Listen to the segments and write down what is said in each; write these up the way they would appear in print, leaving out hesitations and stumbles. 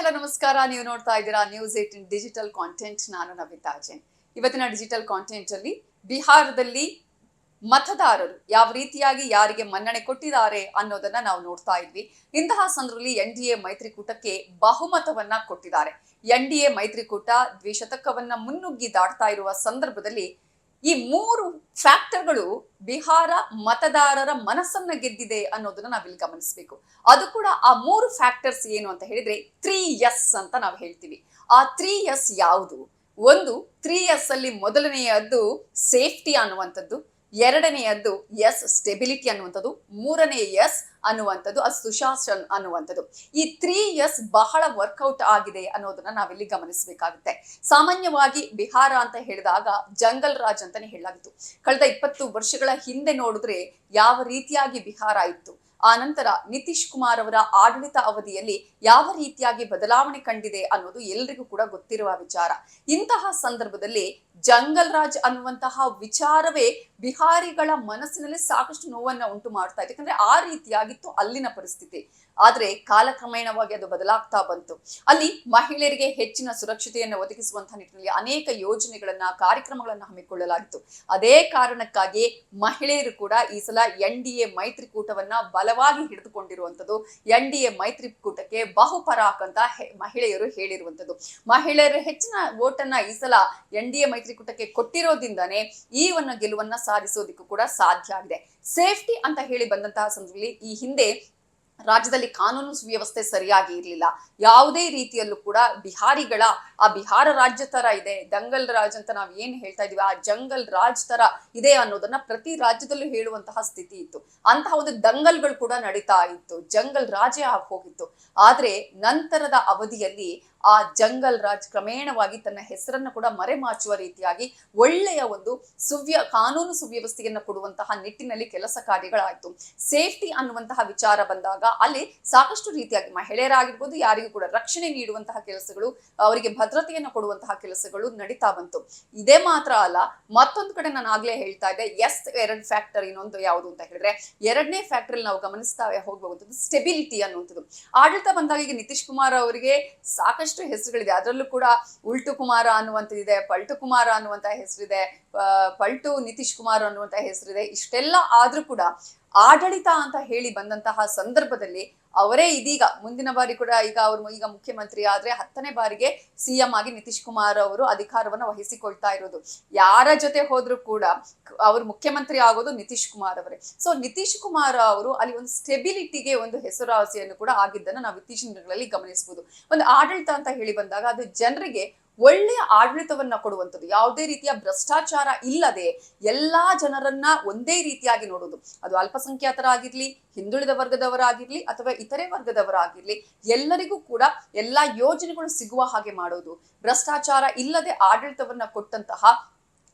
Hello ನಮಸ್ಕಾರ. ನೀವು ನೋಡ್ತಾ ಇದ್ದೀರಾ ನ್ಯೂಸ್ 18 ಡಿಜಿಟಲ್ ಕಾಂಟೆಂಟ್. ನಾನು ನವಿತಾ ಜೈನ್. ಇವತ್ತಿನ ಡಿಜಿಟಲ್ ಕಾಂಟೆಂಟ್ ಅಲ್ಲಿ ಬಿಹಾರದಲ್ಲಿ ಮತದಾರರು ಯಾವ ರೀತಿಯಾಗಿ ಯಾರಿಗೆ ಮನ್ನಣೆ ಕೊಟ್ಟಿದ್ದಾರೆ ಅನ್ನೋದನ್ನ ನಾವು ನೋಡ್ತಾ ಇದ್ವಿ. ಇಂತಹ ಸಂದರ್ಭದಲ್ಲಿ ಎನ್ಡಿಎ ಮೈತ್ರಿಕೂಟಕ್ಕೆ ಬಹುಮತವನ್ನ ಕೊಟ್ಟಿದ್ದಾರೆ. ಎನ್ಡಿಎ ಮೈತ್ರಿಕೂಟ ದ್ವಿಶತಕವನ್ನ ಮುನ್ನುಗ್ಗಿ ದಾಟ್ತಾ ಇರುವ ಸಂದರ್ಭದಲ್ಲಿ ಈ ಮೂರು ಫ್ಯಾಕ್ಟರ್ಗಳು ಬಿಹಾರ ಮತದಾರರ ಮನಸ್ಸನ್ನ ಗೆದ್ದಿದೆ ಅನ್ನೋದನ್ನ ನಾವಿಲ್ಲಿ ಗಮನಿಸಬೇಕು. ಅದು ಕೂಡ ಆ ಮೂರು ಫ್ಯಾಕ್ಟರ್ಸ್ ಏನು ಅಂತ ಹೇಳಿದ್ರೆ 3S ಅಂತ ನಾವು ಹೇಳ್ತೀವಿ. ಆ 3S ಯಾವುದು? ಒಂದು 3S ಅಲ್ಲಿ ಮೊದಲನೆಯದ್ದು ಸೇಫ್ಟಿ ಅನ್ನುವಂಥದ್ದು, ಎರಡನೆಯದ್ದು ಎಸ್ ಸ್ಟೆಬಿಲಿಟಿ ಅನ್ನುವಂಥದ್ದು, ಮೂರನೇ ಎಸ್ ಅನ್ನುವಂಥದ್ದು ಸುಶಾಸನ್ ಅನ್ನುವಂಥದ್ದು. ಈ 3S ಬಹಳ ವರ್ಕೌಟ್ ಆಗಿದೆ ಅನ್ನೋದನ್ನ ನಾವಿಲ್ಲಿ ಗಮನಿಸಬೇಕಾಗುತ್ತೆ. ಸಾಮಾನ್ಯವಾಗಿ ಬಿಹಾರ ಅಂತ ಹೇಳಿದಾಗ ಜಂಗಲ್ ರಾಜ್ ಅಂತಾನೆ ಹೇಳಲಾಗಿತ್ತು. ಕಳೆದ 20 ವರ್ಷಗಳ ಹಿಂದೆ ನೋಡಿದ್ರೆ ಯಾವ ರೀತಿಯಾಗಿ ಬಿಹಾರ ಇತ್ತು, ಆ ನಂತರ ನಿತೀಶ್ ಕುಮಾರ್ ಅವರ ಆಡಳಿತ ಅವಧಿಯಲ್ಲಿ ಯಾವ ರೀತಿಯಾಗಿ ಬದಲಾವಣೆ ಕಂಡಿದೆ ಅನ್ನೋದು ಎಲ್ರಿಗೂ ಕೂಡ ಗೊತ್ತಿರುವ ವಿಚಾರ. ಇಂತಹ ಸಂದರ್ಭದಲ್ಲಿ ಜಂಗಲ್ ರಾಜ್ ಅನ್ನುವಂತಹ ವಿಚಾರವೇ ಬಿಹಾರಿಗಳ ಮನಸ್ಸಿನಲ್ಲಿ ಸಾಕಷ್ಟು ನೋವನ್ನ ಉಂಟು ಮಾಡ್ತಾ ಇದೆ. ಯಾಕಂದ್ರೆ ಆ ರೀತಿಯಾಗಿತ್ತು ಅಲ್ಲಿನ ಪರಿಸ್ಥಿತಿ. ಆದ್ರೆ ಕಾಲಕ್ರಮೇಣವಾಗಿ ಅದು ಬದಲಾಗ್ತಾ ಬಂತು. ಅಲ್ಲಿ ಮಹಿಳೆಯರಿಗೆ ಹೆಚ್ಚಿನ ಸುರಕ್ಷತೆಯನ್ನು ಒದಗಿಸುವಂತಹ ನಿಟ್ಟಿನಲ್ಲಿ ಅನೇಕ ಯೋಜನೆಗಳನ್ನ ಕಾರ್ಯಕ್ರಮಗಳನ್ನ ಹಮ್ಮಿಕೊಳ್ಳಲಾಗಿತ್ತು. ಅದೇ ಕಾರಣಕ್ಕಾಗಿ ಮಹಿಳೆಯರು ಕೂಡ ಈ ಸಲ ಎನ್ಡಿಎ ಮೈತ್ರಿಕೂಟವನ್ನ ಬಲವಾಗಿ ಹಿಡಿದುಕೊಂಡಿರುವಂಥದ್ದು. ಎನ್ಡಿಎ ಮೈತ್ರಿಕೂಟಕ್ಕೆ ಬಹುಪರಾಕ್ ಅಂತ ಮಹಿಳೆಯರು ಹೇಳಿರುವಂಥದ್ದು. ಮಹಿಳೆಯರು ಹೆಚ್ಚಿನ ವೋಟನ್ನ ಈ ಸಲ ಎನ್ಡಿಎ ಮೈತ್ರಿಕೂಟಕ್ಕೆ ಕೊಟ್ಟಿರೋದ್ರಿಂದಾನೇ ಈ ಒಂದು ಗೆಲುವನ್ನ ಸಾಧಿಸೋದಕ್ಕೂ ಕೂಡ ಸಾಧ್ಯ ಆಗಿದೆ. ಸೇಫ್ಟಿ ಅಂತ ಹೇಳಿ ಬಂದಂತಹ ಸಂದರ್ಭದಲ್ಲಿ ಈ ಹಿಂದೆ ರಾಜ್ಯದಲ್ಲಿ ಕಾನೂನು ಸುವ್ಯವಸ್ಥೆ ಸರಿಯಾಗಿ ಇರಲಿಲ್ಲ. ಯಾವುದೇ ರೀತಿಯಲ್ಲೂ ಕೂಡ ಬಿಹಾರಿಗಳ ಆ ಬಿಹಾರ ರಾಜ್ಯ ತರ ಇದೆ, ಜಂಗಲ್ ರಾಜ್ ಅಂತ ನಾವ್ ಏನ್ ಹೇಳ್ತಾ ಇದೀವಿ, ಆ ಜಂಗಲ್ ರಾಜ್ ತರ ಇದೆ ಅನ್ನೋದನ್ನ ಪ್ರತಿ ರಾಜ್ಯದಲ್ಲೂ ಹೇಳುವಂತಹ ಸ್ಥಿತಿ ಇತ್ತು. ಅಂತಹ ಒಂದು ದಂಗಲ್ಗಳು ಕೂಡ ನಡೀತಾ ಇತ್ತು, ಜಂಗಲ್ ರಾಜೇ ಆಗಿ ಹೋಗಿತ್ತು. ಆದ್ರೆ ನಂತರದ ಅವಧಿಯಲ್ಲಿ ಆ ಜಂಗಲ್ ರಾಜ್ ಕ್ರಮೇಣವಾಗಿ ತನ್ನ ಹೆಸರನ್ನು ಕೂಡ ಮರೆಮಾಚುವ ರೀತಿಯಾಗಿ ಒಳ್ಳೆಯ ಒಂದು ಕಾನೂನು ಸುವ್ಯವಸ್ಥೆಯನ್ನು ಕೊಡುವಂತಹ ನಿಟ್ಟಿನಲ್ಲಿ ಕೆಲಸ ಕಾರ್ಯಗಳಾಯ್ತು. ಸೇಫ್ಟಿ ಅನ್ನುವಂತಹ ವಿಚಾರ ಬಂದಾಗ ಅಲ್ಲಿ ಸಾಕಷ್ಟು ರೀತಿಯಾಗಿ ಮಹಿಳೆಯರಾಗಿರ್ಬೋದು, ಯಾರಿಗೂ ಕೂಡ ರಕ್ಷಣೆ ನೀಡುವಂತಹ ಕೆಲಸಗಳು, ಅವರಿಗೆ ಭದ್ರತೆಯನ್ನು ಕೊಡುವಂತಹ ಕೆಲಸಗಳು ನಡೀತಾ ಬಂತು. ಇದೇ ಮಾತ್ರ ಅಲ್ಲ, ಮತ್ತೊಂದು ಕಡೆ ನಾನು ಆಗ್ಲೇ ಹೇಳ್ತಾ ಇದ್ದೆ, ಎರಡು ಫ್ಯಾಕ್ಟರ್ ಇನ್ನೊಂದು ಯಾವುದು ಅಂತ ಹೇಳಿದ್ರೆ, ಎರಡನೇ ಫ್ಯಾಕ್ಟರ್ ನಾವು ಗಮನಿಸ್ತಾ ಹೋಗುವಂಥದ್ದು ಸ್ಟೆಬಿಲಿಟಿ ಅನ್ನುವಂಥದ್ದು. ಆಡಳಿತ ಬಂದಾಗ ಈಗ ನಿತೀಶ್ ಕುಮಾರ್ ಅವರಿಗೆ ಸಾಕಷ್ಟು ಹೆಸರುಗಳಿದೆ. ಅದರಲ್ಲೂ ಕೂಡ ಉಲ್ಟು ಕುಮಾರ ಅನ್ನುವಂಥದ್ದಿದೆ, ಪಲ್ಟು ಕುಮಾರ ಅನ್ನುವಂತಹ ಹೆಸರಿದೆ, ಪಲ್ಟು ನಿತೀಶ್ ಕುಮಾರ್ ಅನ್ನುವಂತಹ ಹೆಸರಿದೆ. ಇಷ್ಟೆಲ್ಲ ಆದ್ರೂ ಕೂಡ ಆಡಳಿತ ಅಂತ ಹೇಳಿ ಬಂದಂತಹ ಸಂದರ್ಭದಲ್ಲಿ ಅವರೇ ಇದೀಗ ಮುಂದಿನ ಬಾರಿ ಕೂಡ ಈಗ ಮುಖ್ಯಮಂತ್ರಿ ಆದ್ರೆ 10ನೇ ಬಾರಿಗೆ ಸಿಎಂ ಆಗಿ ನಿತೀಶ್ ಕುಮಾರ್ ಅವರು ಅಧಿಕಾರವನ್ನ ವಹಿಸಿಕೊಳ್ತಾ ಇರೋದು. ಯಾರ ಜೊತೆ ಹೋದ್ರು ಕೂಡ ಅವರು ಮುಖ್ಯಮಂತ್ರಿ ಆಗೋದು ನಿತೀಶ್ ಕುಮಾರ್ ಅವರೇ. ಸೊ ನಿತೀಶ್ ಕುಮಾರ್ ಅವರು ಅಲ್ಲಿ ಒಂದು ಸ್ಟೆಬಿಲಿಟಿಗೆ ಒಂದು ಹೆಸರುವಾಸಿಯನ್ನು ಕೂಡ ಆಗಿದ್ದನ್ನು ನಾವು ಇತ್ತೀಚಿನ ದಿನಗಳಲ್ಲಿ ಗಮನಿಸಬಹುದು. ಒಂದು ಆಡಳಿತ ಅಂತ ಹೇಳಿ ಬಂದಾಗ ಅದು ಜನರಿಗೆ ಒಳ್ಳೆಯ ಆಡಳಿತವನ್ನ ಕೊಡುವಂಥದ್ದು, ಯಾವುದೇ ರೀತಿಯ ಭ್ರಷ್ಟಾಚಾರ ಇಲ್ಲದೆ ಎಲ್ಲಾ ಜನರನ್ನ ಒಂದೇ ರೀತಿಯಾಗಿ ನೋಡುವುದು. ಅದು ಅಲ್ಪಸಂಖ್ಯಾತರಾಗಿರ್ಲಿ, ಹಿಂದುಳಿದ ವರ್ಗದವರಾಗಿರ್ಲಿ ಅಥವಾ ಇತರೆ ವರ್ಗದವರಾಗಿರ್ಲಿ, ಎಲ್ಲರಿಗೂ ಕೂಡ ಎಲ್ಲಾ ಯೋಜನೆಗಳು ಸಿಗುವ ಹಾಗೆ ಮಾಡೋದು, ಭ್ರಷ್ಟಾಚಾರ ಇಲ್ಲದೆ ಆಡಳಿತವನ್ನ ಕೊಟ್ಟಂತಹ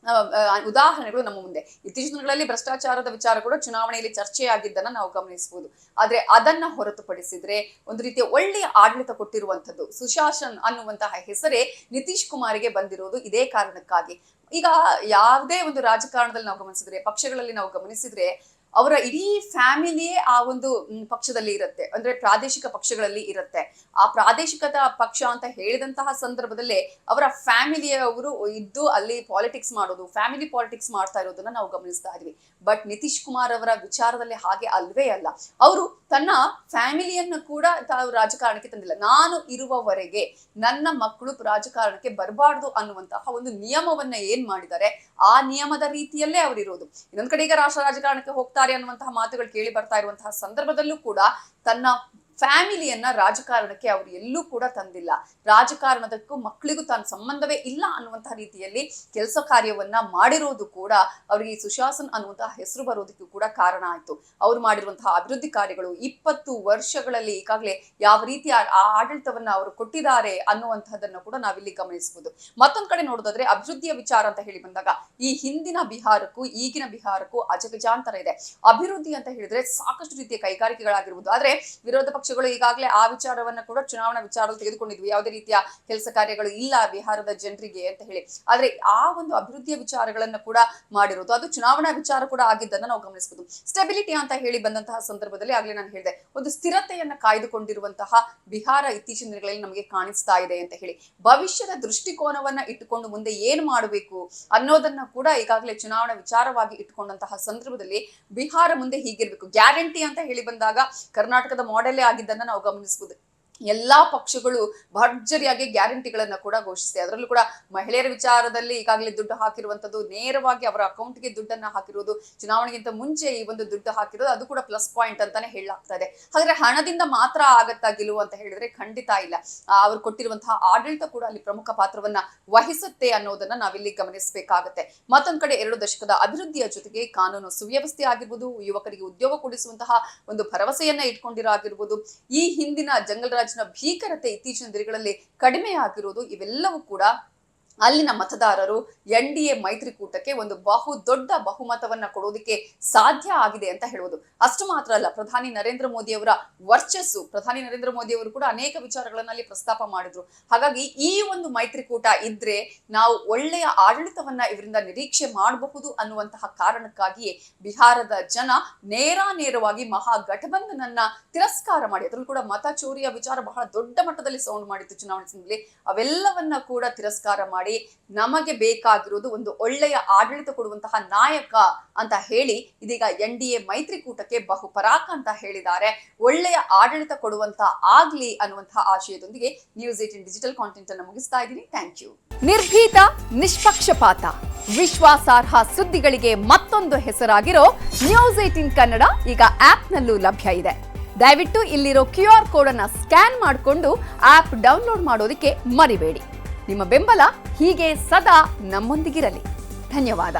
ಉದಾಹರಣೆಗಳು ನಮ್ಮ ಮುಂದೆ. ಇತ್ತೀಚಿನ ದಿನಗಳಲ್ಲಿ ಭ್ರಷ್ಟಾಚಾರದ ವಿಚಾರ ಕೂಡ ಚುನಾವಣೆಯಲ್ಲಿ ಚರ್ಚೆಯಾಗಿದ್ದನ್ನ ನಾವು ಗಮನಿಸಬಹುದು. ಆದ್ರೆ ಅದನ್ನ ಹೊರತುಪಡಿಸಿದ್ರೆ ಒಂದು ರೀತಿಯ ಒಳ್ಳೆಯ ಆಡಳಿತ ಕೊಟ್ಟಿರುವಂತದ್ದು ಸುಶಾಸನ್ ಅನ್ನುವಂತಹ ಹೆಸರೇ ನಿತೀಶ್ ಕುಮಾರ್ಗೆ ಬಂದಿರೋದು ಇದೇ ಕಾರಣಕ್ಕಾಗಿ. ಈಗ ಯಾವುದೇ ಒಂದು ರಾಜಕಾರಣದಲ್ಲಿ ನಾವು ಗಮನಿಸಿದ್ರೆ, ಪಕ್ಷಗಳಲ್ಲಿ ನಾವು ಗಮನಿಸಿದ್ರೆ, ಅವರ ಇಡೀ ಫ್ಯಾಮಿಲಿಯೇ ಆ ಒಂದು ಪಕ್ಷದಲ್ಲಿ ಇರುತ್ತೆ, ಅಂದ್ರೆ ಪ್ರಾದೇಶಿಕ ಪಕ್ಷಗಳಲ್ಲಿ ಇರುತ್ತೆ. ಆ ಪ್ರಾದೇಶಿಕದ ಪಕ್ಷ ಅಂತ ಹೇಳಿದಂತಹ ಸಂದರ್ಭದಲ್ಲೇ ಅವರ ಫ್ಯಾಮಿಲಿಯವರು ಇದ್ದು ಅಲ್ಲಿ ಪಾಲಿಟಿಕ್ಸ್ ಮಾಡೋದು, ಫ್ಯಾಮಿಲಿ ಪಾಲಿಟಿಕ್ಸ್ ಮಾಡ್ತಾ ಇರೋದನ್ನ ನಾವು ಗಮನಿಸ್ತಾ ಇದ್ವಿ. ಬಟ್ ನಿತೀಶ್ ಕುಮಾರ್ ಅವರ ವಿಚಾರದಲ್ಲಿ ಹಾಗೆ ಅಲ್ವೇ ಅಲ್ಲ. ಅವರು ತನ್ನ ಫ್ಯಾಮಿಲಿಯನ್ನು ಕೂಡ ತಾವು ರಾಜಕಾರಣಕ್ಕೆ ತಂದಿಲ್ಲ. ನಾನು ಇರುವವರೆಗೆ ನನ್ನ ಮಕ್ಕಳು ರಾಜಕಾರಣಕ್ಕೆ ಬರಬಾರ್ದು ಅನ್ನುವಂತಹ ಒಂದು ನಿಯಮವನ್ನ ಏನ್ ಮಾಡಿದ್ದಾರೆ, ಆ ನಿಯಮದ ರೀತಿಯಲ್ಲೇ ಅವರಿರೋದು. ಇನ್ನೊಂದ್ ಕಡೆ ಈಗ ರಾಷ್ಟ್ರ ರಾಜಕಾರಣಕ್ಕೆ ಹೋಗ್ತಾರೆ ಅನ್ನುವಂತಹ ಮಾತುಗಳು ಕೇಳಿ ಬರ್ತಾ ಇರುವಂತಹ ಸಂದರ್ಭದಲ್ಲೂ ಕೂಡ ತನ್ನ ಫ್ಯಾಮಿಲಿಯನ್ನ ರಾಜಕಾರಣಕ್ಕೆ ಅವರು ಎಲ್ಲೂ ಕೂಡ ತಂದಿಲ್ಲ. ರಾಜಕಾರಣದಕ್ಕೂ ಮಕ್ಕಳಿಗೂ ತಾನು ಸಂಬಂಧವೇ ಇಲ್ಲ ಅನ್ನುವಂತಹ ರೀತಿಯಲ್ಲಿ ಕೆಲಸ ಕಾರ್ಯವನ್ನ ಮಾಡಿರೋದು ಕೂಡ ಅವರಿಗೆ ಈ ಸುಶಾಸನ್ ಅನ್ನುವಂತಹ ಹೆಸರು ಬರೋದಕ್ಕೂ ಕೂಡ ಕಾರಣ ಆಯ್ತು. ಅವ್ರು ಮಾಡಿರುವಂತಹ ಅಭಿವೃದ್ಧಿ ಕಾರ್ಯಗಳು 20 ವರ್ಷಗಳಲ್ಲಿ ಈಗಾಗಲೇ ಯಾವ ರೀತಿಯ ಆಡಳಿತವನ್ನ ಅವರು ಕೊಟ್ಟಿದ್ದಾರೆ ಅನ್ನುವಂತಹದನ್ನು ಕೂಡ ನಾವಿಲ್ಲಿ ಗಮನಿಸಬಹುದು. ಮತ್ತೊಂದ್ ಕಡೆ ನೋಡೋದಾದ್ರೆ ಅಭಿವೃದ್ಧಿಯ ವಿಚಾರ ಅಂತ ಹೇಳಿ ಬಂದಾಗ ಈ ಹಿಂದಿನ ಬಿಹಾರಕ್ಕೂ ಈಗಿನ ಬಿಹಾರಕ್ಕೂ ಅಜಗಜಾಂತರ ಇದೆ. ಅಭಿವೃದ್ಧಿ ಅಂತ ಹೇಳಿದ್ರೆ ಸಾಕಷ್ಟು ರೀತಿಯ ಕೈಗಾರಿಕೆಗಳಾಗಿರ್ಬೋದು. ಆದ್ರೆ ವಿರೋಧ ಪಕ್ಷಗಳು ಈಗಾಗಲೇ ಆ ವಿಚಾರವನ್ನ ಕೂಡ ಚುನಾವಣಾ ವಿಚಾರದಲ್ಲಿ ತೆಗೆದುಕೊಂಡಿದ್ವಿ, ಯಾವುದೇ ರೀತಿಯ ಕೆಲಸ ಕಾರ್ಯಗಳು ಇಲ್ಲ ಬಿಹಾರದ ಜನರಿಗೆ ಅಂತ ಹೇಳಿ. ಆದ್ರೆ ಆ ಒಂದು ಅಭಿವೃದ್ಧಿಯ ವಿಚಾರಗಳನ್ನ ಕೂಡ ಮಾಡಿರೋದು, ಅದು ಚುನಾವಣಾ ವಿಚಾರ ಕೂಡ ಆಗಿದ್ದನ್ನ ನಾವು ಗಮನಿಸಬಹುದು. ಸ್ಟೆಬಿಲಿಟಿ ಅಂತ ಹೇಳಿ ಬಂದಂತಹ ಸಂದರ್ಭದಲ್ಲಿ ಆಗ್ಲೇ ನಾನು ಹೇಳಿದೆ, ಒಂದು ಸ್ಥಿರತೆಯನ್ನ ಕಾಯ್ದುಕೊಂಡಿರುವಂತಹ ಬಿಹಾರ ಇತ್ತೀಚಿನ ದಿನಗಳಲ್ಲಿ ನಮಗೆ ಕಾಣಿಸ್ತಾ ಇದೆ ಅಂತ ಹೇಳಿ. ಭವಿಷ್ಯದ ದೃಷ್ಟಿಕೋನವನ್ನ ಇಟ್ಟುಕೊಂಡು ಮುಂದೆ ಏನ್ ಮಾಡಬೇಕು ಅನ್ನೋದನ್ನ ಕೂಡ ಈಗಾಗಲೇ ಚುನಾವಣಾ ವಿಚಾರವಾಗಿ ಇಟ್ಕೊಂಡಂತಹ ಸಂದರ್ಭದಲ್ಲಿ ಬಿಹಾರ ಮುಂದೆ ಹೀಗಿರ್ಬೇಕು. ಗ್ಯಾರಂಟಿ ಅಂತ ಹೇಳಿ ಬಂದಾಗ ಕರ್ನಾಟಕದ ಮಾಡೆಲ್ಲೇ ಆಗಿದ್ದನ್ನ ನಾವು ಗಮನಿಸಬಹುದು. ಎಲ್ಲಾ ಪಕ್ಷಗಳು ಭರ್ಜರಿಯಾಗಿ ಗ್ಯಾರಂಟಿಗಳನ್ನ ಕೂಡ ಘೋಷಿಸಿದೆ. ಅದರಲ್ಲೂ ಕೂಡ ಮಹಿಳೆಯರ ವಿಚಾರದಲ್ಲಿ ಈಗಾಗಲೇ ದುಡ್ಡು ಹಾಕಿರುವಂತದ್ದು, ನೇರವಾಗಿ ಅವರ ಅಕೌಂಟ್ಗೆ ದುಡ್ಡನ್ನ ಹಾಕಿರುವುದು, ಚುನಾವಣೆಗಿಂತ ಮುಂಚೆ ಈ ಒಂದು ದುಡ್ಡು ಹಾಕಿರೋದು, ಅದು ಕೂಡ ಪ್ಲಸ್ ಪಾಯಿಂಟ್ ಅಂತಾನೆ ಹೇಳಲಾಗ್ತಾ ಇದೆ. ಹಾಗಾದ್ರೆ ಹಣದಿಂದ ಮಾತ್ರ ಆಗತ್ತಾ ಗೆಲುವು ಅಂತ ಹೇಳಿದ್ರೆ ಖಂಡಿತ ಇಲ್ಲ. ಅವರು ಕೊಟ್ಟಿರುವಂತಹ ಆಡಳಿತ ಕೂಡ ಅಲ್ಲಿ ಪ್ರಮುಖ ಪಾತ್ರವನ್ನ ವಹಿಸುತ್ತೆ ಅನ್ನೋದನ್ನ ನಾವಿಲ್ಲಿ ಗಮನಿಸಬೇಕಾಗತ್ತೆ. ಮತ್ತೊಂದ್ ಕಡೆ 2 ದಶಕದ ಅಭಿವೃದ್ಧಿಯ ಜೊತೆಗೆ ಕಾನೂನು ಸುವ್ಯವಸ್ಥೆ ಆಗಿರ್ಬೋದು, ಯುವಕರಿಗೆ ಉದ್ಯೋಗ ಕೊಡಿಸುವಂತಹ ಒಂದು ಭರವಸೆಯನ್ನ ಇಟ್ಕೊಂಡಿರಾಗಿರ್ಬೋದು, ಈ ಹಿಂದಿನ ಜಂಗಲ್ ಭೀಕರತೆ ಇತ್ತೀಚಿನ ದಿನಗಳಲ್ಲಿ ಕಡಿಮೆ ಆಗಿರೋದು, ಇವೆಲ್ಲವೂ ಕೂಡ ಅಲ್ಲಿನ ಮತದಾರರು NDA ಮೈತ್ರಿಕೂಟಕ್ಕೆ ಒಂದು ದೊಡ್ಡ ಬಹುಮತವನ್ನ ಕೊಡೋದಕ್ಕೆ ಸಾಧ್ಯ ಆಗಿದೆ ಅಂತ ಹೇಳುವುದು. ಅಷ್ಟು ಮಾತ್ರ ಅಲ್ಲ, ಪ್ರಧಾನಿ ನರೇಂದ್ರ ಮೋದಿ ಅವರ ವರ್ಚಸ್ಸು, ಪ್ರಧಾನಿ ನರೇಂದ್ರ ಮೋದಿ ಅವರು ಕೂಡ ಅನೇಕ ವಿಚಾರಗಳನ್ನ ಅಲ್ಲಿ ಪ್ರಸ್ತಾಪ ಮಾಡಿದ್ರು. ಹಾಗಾಗಿ ಈ ಒಂದು ಮೈತ್ರಿಕೂಟ ಇದ್ರೆ ನಾವು ಒಳ್ಳೆಯ ಆಡಳಿತವನ್ನ ಇವರಿಂದ ನಿರೀಕ್ಷೆ ಮಾಡಬಹುದು ಅನ್ನುವಂತಹ ಕಾರಣಕ್ಕಾಗಿಯೇ ಬಿಹಾರದ ಜನ ನೇರವಾಗಿ ಮಹಾಗಠಬಂಧನನ್ನ ತಿರಸ್ಕಾರ ಮಾಡಿ, ಅದರಲ್ಲೂ ಕೂಡ ಮತ ಚೋರಿಯ ವಿಚಾರ ಬಹಳ ದೊಡ್ಡ ಮಟ್ಟದಲ್ಲಿ ಸೌಂಡ್ ಮಾಡಿತ್ತು ಚುನಾವಣೆ ಸಮಯದಲ್ಲಿ, ಅವೆಲ್ಲವನ್ನ ಕೂಡ ತಿರಸ್ಕಾರ ಮಾಡಿ ನಮಗೆ ಬೇಕಾಗಿರೋದು ಒಂದು ಒಳ್ಳೆಯ ಆಡಳಿತ ಕೊಡುವಂತಹ ನಾಯಕ ಅಂತ ಹೇಳಿ ಇದೀಗ NDA ಮೈತ್ರಿಕೂಟಕ್ಕೆ ಬಹುಪರಾಕ ಅಂತ ಹೇಳಿದ್ದಾರೆ. ಒಳ್ಳೆಯ ಆಡಳಿತ ಕೊಡುವಂತ ಆಗ್ಲಿ ಅನ್ನುವಂತಹ ಆಶಯದೊಂದಿಗೆ ನ್ಯೂಸ್ 18 ಡಿಜಿಟಲ್ ಕಾಂಟೆಂಟ್ ಅನ್ನು ಮುಗಿಸ್ತಾ ಇದ್ದೀನಿ. Thank you. ನಿರ್ಭೀತ, ನಿಷ್ಪಕ್ಷಪಾತ, ವಿಶ್ವಾಸಾರ್ಹ ಸುದ್ದಿಗಳಿಗೆ ಮತ್ತೊಂದು ಹೆಸರಾಗಿರೋ ನ್ಯೂಸ್ 18 ಕನ್ನಡ ಈಗ ಆಪ್ನಲ್ಲೂ ಲಭ್ಯ ಇದೆ. ದಯವಿಟ್ಟು ಇಲ್ಲಿರೋ QR ಕೋಡ್ ಅನ್ನ ಸ್ಕ್ಯಾನ್ ಮಾಡಿಕೊಂಡು ಆಪ್ ಡೌನ್ಲೋಡ್ ಮಾಡೋದಕ್ಕೆ ಮರಿಬೇಡಿ. ನಿಮ್ಮ ಬೆಂಬಲ ಹೀಗೆ ಸದಾ ನಮ್ಮೊಂದಿಗಿರಲಿ. ಧನ್ಯವಾದ.